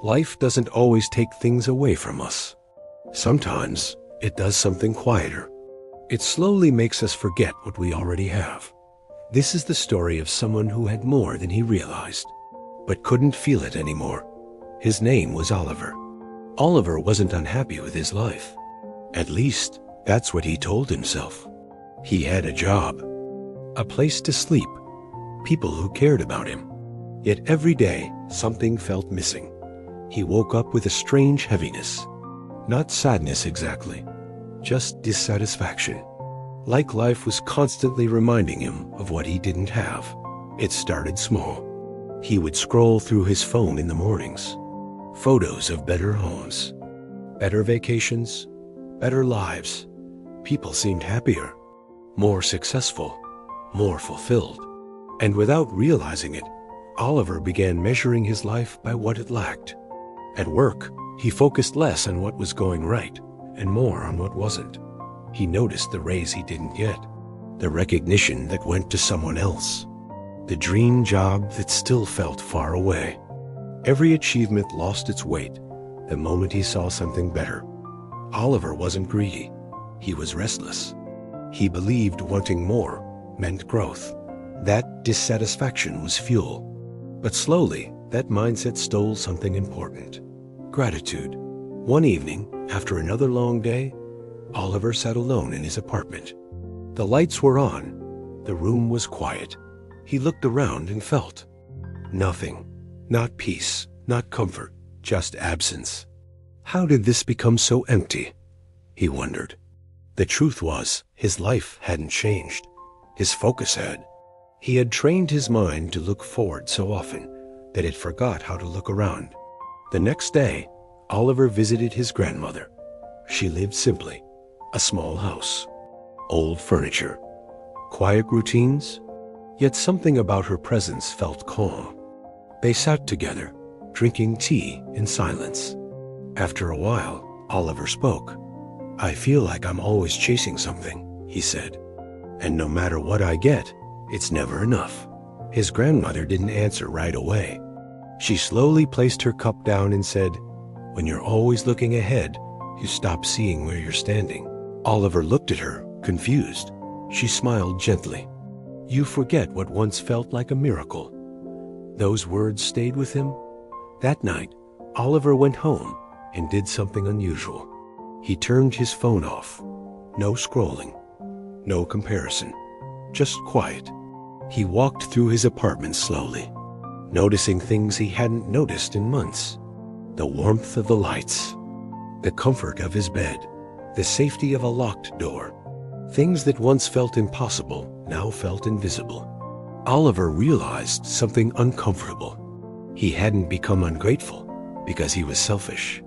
Life doesn't always take things away from us. Sometimes it does something quieter. It slowly makes us forget what we already have. This is the story of someone who had more than he realized, but couldn't feel it anymore. His name was Oliver. Oliver wasn't unhappy with his life. At least, that's what he told himself. He had a job, a place to sleep, people who cared about him. Yet every day, something felt missing. He woke up with a strange heaviness. Not sadness exactly, just dissatisfaction. Like life was constantly reminding him of what he didn't have. It started small. He would scroll through his phone in the mornings. Photos of better homes, better vacations, better lives. People seemed happier, more successful, more fulfilled. And without realizing it, Oliver began measuring his life by what it lacked. At work, he focused less on what was going right and more on what wasn't. He noticed the raise he didn't get, the recognition that went to someone else, the dream job that still felt far away. Every achievement lost its weight the moment he saw something better. Oliver wasn't greedy. He was restless. He believed wanting more meant growth. That dissatisfaction was fuel. But slowly, that mindset stole something important: gratitude. One evening, after another long day, Oliver sat alone in his apartment. The lights were on. The room was quiet. He looked around and felt nothing. Not peace, not comfort, just absence. How did this become so empty? He wondered. The truth was, his life hadn't changed. His focus had. He had trained his mind to look forward so often that it forgot how to look around. The next day, Oliver visited his grandmother. She lived simply. A small house, old furniture, quiet routines, yet something about her presence felt calm. They sat together, drinking tea in silence. After a while, Oliver spoke. "I feel like I'm always chasing something," he said. "And no matter what I get, it's never enough." His grandmother didn't answer right away. She slowly placed her cup down and said, "When you're always looking ahead, you stop seeing where you're standing." Oliver looked at her, confused. She smiled gently. "You forget what once felt like a miracle." Those words stayed with him. That night, Oliver went home and did something unusual. He turned his phone off. No scrolling, no comparison, just quiet. He walked through his apartment slowly, noticing things he hadn't noticed in months. The warmth of the lights, the comfort of his bed, the safety of a locked door. Things that once felt impossible now felt invisible. Oliver realized something uncomfortable. He hadn't become ungrateful because he was selfish.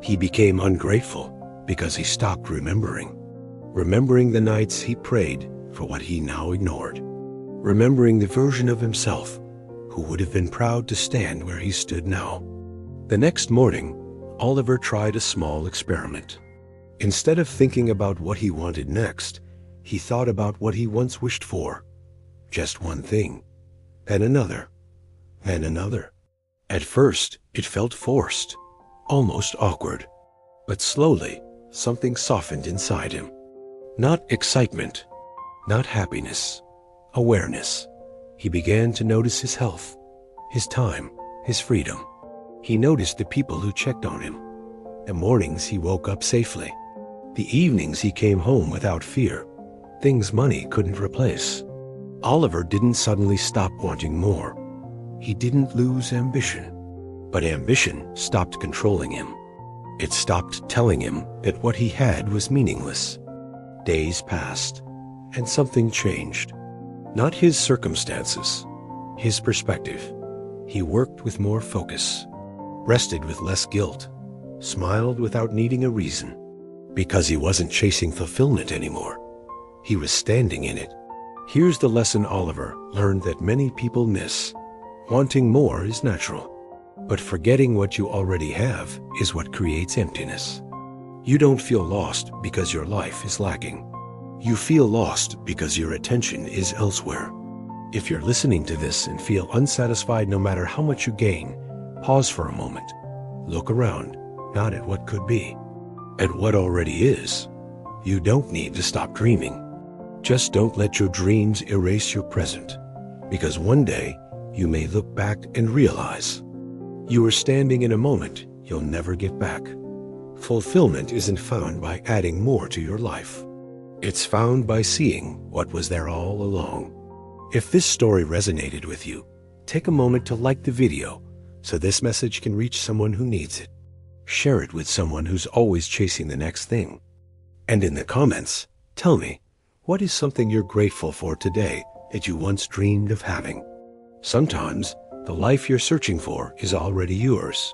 He became ungrateful because he stopped remembering. Remembering the nights he prayed for what he now ignored. Remembering the version of himself who would have been proud to stand where he stood now. The next morning, Oliver tried a small experiment. Instead of thinking about what he wanted next, he thought about what he once wished for. Just one thing, then another, then another. At first, it felt forced, almost awkward. But slowly, something softened inside him. Not excitement, not happiness, awareness. He began to notice his health, his time, his freedom. He noticed the people who checked on him. The mornings he woke up safely. The evenings he came home without fear. Things money couldn't replace. Oliver didn't suddenly stop wanting more. He didn't lose ambition. But ambition stopped controlling him. It stopped telling him that what he had was meaningless. Days passed, and something changed. Not his circumstances, his perspective. He worked with more focus, rested with less guilt, smiled without needing a reason. Because he wasn't chasing fulfillment anymore. He was standing in it. Here's the lesson Oliver learned that many people miss. Wanting more is natural, but forgetting what you already have is what creates emptiness. You don't feel lost because your life is lacking. You feel lost because your attention is elsewhere. If you're listening to this and feel unsatisfied no matter how much you gain, pause for a moment. Look around, not at what could be, at what already is. You don't need to stop dreaming. Just don't let your dreams erase your present, because one day you may look back and realize you are standing in a moment you'll never get back. Fulfillment isn't found by adding more to your life. It's found by seeing what was there all along. If this story resonated with you, take a moment to like the video so this message can reach someone who needs it. Share it with someone who's always chasing the next thing. And in the comments, tell me, what is something you're grateful for today that you once dreamed of having? Sometimes, the life you're searching for is already yours.